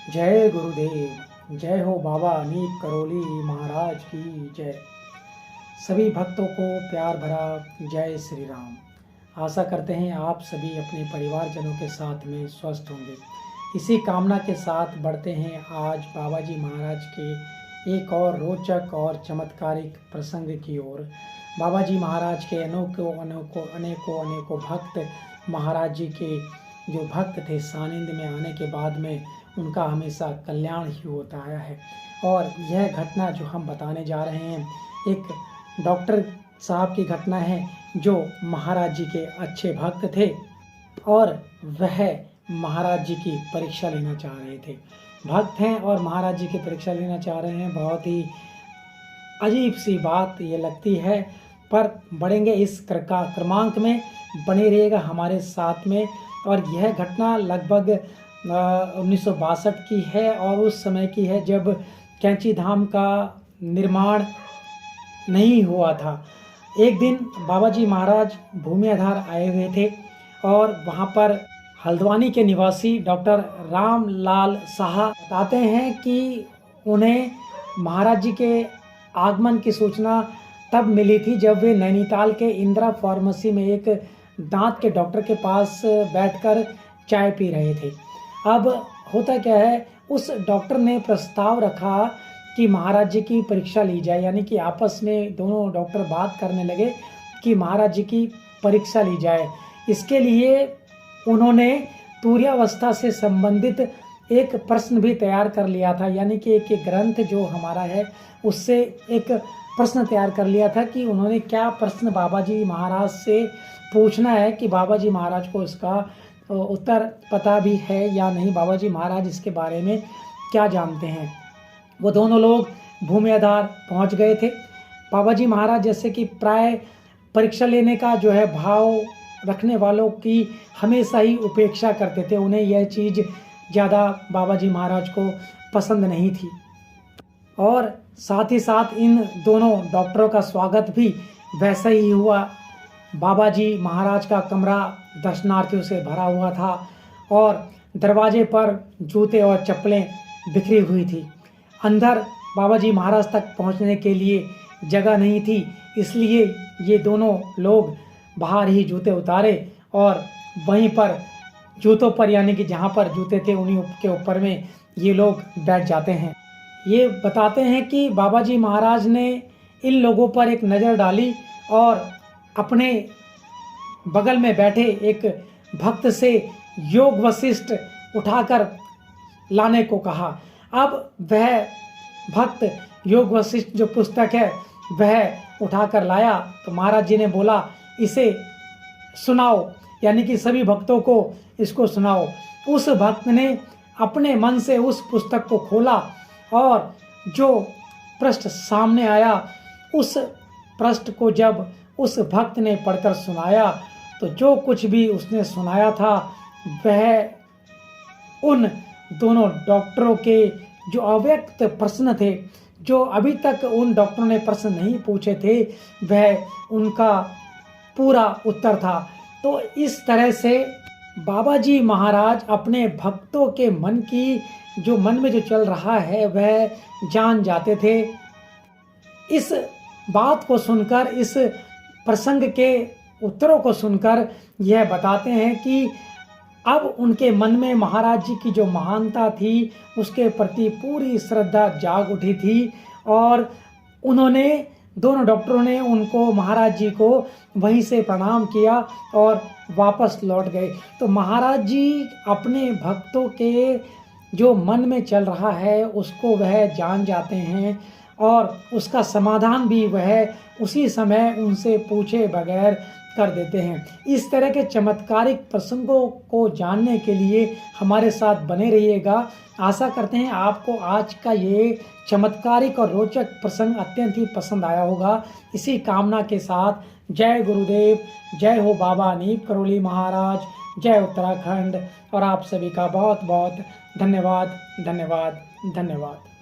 जय गुरुदेव। जय हो बाबा अनीप करोली महाराज की जय। सभी भक्तों को प्यार भरा जय श्री राम। आशा करते हैं आप सभी अपने परिवारजनों के साथ में स्वस्थ होंगे। इसी कामना के साथ बढ़ते हैं आज बाबा जी महाराज के एक और रोचक और चमत्कारिक प्रसंग की ओर। बाबा जी महाराज के अनेकों भक्त महाराज जी के जो भक्त थे सानिध्य में आने के बाद में उनका हमेशा कल्याण ही होता आया है। और यह घटना जो हम बताने जा रहे हैं एक डॉक्टर साहब की घटना है जो महाराज जी के अच्छे भक्त थे और वह महाराज जी की परीक्षा लेना चाह रहे थे। भक्त हैं और महाराज जी की परीक्षा लेना चाह रहे हैं। बहुत ही अजीब सी बात ये लगती है, पर बढ़ेंगे इस क्रमांक में, बने रहिएगा हमारे साथ में। और यह घटना लगभग 1962 की है और उस समय की है जब कैंची धाम का निर्माण नहीं हुआ था। एक दिन बाबा जी महाराज भूमि आधार आए हुए थे और वहाँ पर हल्द्वानी के निवासी डॉक्टर रामलाल साहा बताते हैं कि उन्हें महाराज जी के आगमन की सूचना तब मिली थी जब वे नैनीताल के इंदिरा फार्मेसी में एक दांत के डॉक्टर के पास बैठकर चाय पी रहे थे। अब होता क्या है, उस डॉक्टर ने प्रस्ताव रखा कि महाराज जी की परीक्षा ली जाए, यानी कि आपस में दोनों डॉक्टर बात करने लगे कि महाराज जी की परीक्षा ली जाए। इसके लिए उन्होंने तुर्यावस्था से संबंधित एक प्रश्न भी तैयार कर लिया था, यानी कि एक ग्रंथ जो हमारा है उससे एक प्रश्न तैयार कर लिया था कि उन्होंने क्या प्रश्न बाबा जी महाराज से पूछना है, कि बाबा जी महाराज को इसका उत्तर पता भी है या नहीं, बाबा जी महाराज इसके बारे में क्या जानते हैं। वो दोनों लोग भूमि आधार पहुंच गए थे। बाबा जी महाराज जैसे कि प्राय परीक्षा लेने का जो है भाव रखने वालों की हमेशा ही उपेक्षा करते थे। उन्हें यह चीज़ ज़्यादा बाबा जी महाराज को पसंद नहीं थी। और साथ ही साथ इन दोनों डॉक्टरों का स्वागत भी वैसा ही हुआ। बाबा जी महाराज का कमरा दर्शनार्थियों से भरा हुआ था और दरवाजे पर जूते और चप्पलें बिखरी हुई थी। अंदर बाबा जी महाराज तक पहुंचने के लिए जगह नहीं थी, इसलिए ये दोनों लोग बाहर ही जूते उतारे और वहीं पर जूतों पर, यानी कि जहाँ पर जूते थे उन्हीं के ऊपर में ये लोग बैठ जाते हैं। ये बताते हैं कि बाबा जी महाराज ने इन लोगों पर एक नज़र डाली और अपने बगल में बैठे एक भक्त से योग वशिष्ठ उठाकर लाने को कहा। अब वह भक्त योग वशिष्ठ जो पुस्तक है वह उठाकर लाया तो महाराज जी ने बोला इसे सुनाओ, यानी कि सभी भक्तों को इसको सुनाओ। उस भक्त ने अपने मन से उस पुस्तक को खोला और जो पृष्ठ सामने आया उस पृष्ठ को जब उस भक्त ने पढ़कर सुनाया तो जो कुछ भी उसने सुनाया था वह उन दोनों डॉक्टरों के जो अव्यक्त प्रश्न थे, जो अभी तक उन डॉक्टरों ने प्रश्न नहीं पूछे थे, वह उनका पूरा उत्तर था। तो इस तरह से बाबा जी महाराज अपने भक्तों के मन में जो चल रहा है वह जान जाते थे। इस बात को सुनकर, इस प्रसंग के उत्तरों को सुनकर यह बताते हैं कि अब उनके मन में महाराज जी की जो महानता थी उसके प्रति पूरी श्रद्धा जाग उठी थी और उन्होंने, दोनों डॉक्टरों ने उनको, महाराज जी को वहीं से प्रणाम किया और वापस लौट गए। तो महाराज जी अपने भक्तों के जो मन में चल रहा है उसको वह जान जाते हैं और उसका समाधान भी वह उसी समय उनसे पूछे बगैर कर देते हैं। इस तरह के चमत्कारिक प्रसंगों को जानने के लिए हमारे साथ बने रहिएगा। आशा करते हैं आपको आज का ये चमत्कारिक और रोचक प्रसंग अत्यंत ही पसंद आया होगा। इसी कामना के साथ जय गुरुदेव, जय हो बाबा अनीप करोली महाराज, जय उत्तराखंड। और आप सभी का बहुत बहुत धन्यवाद।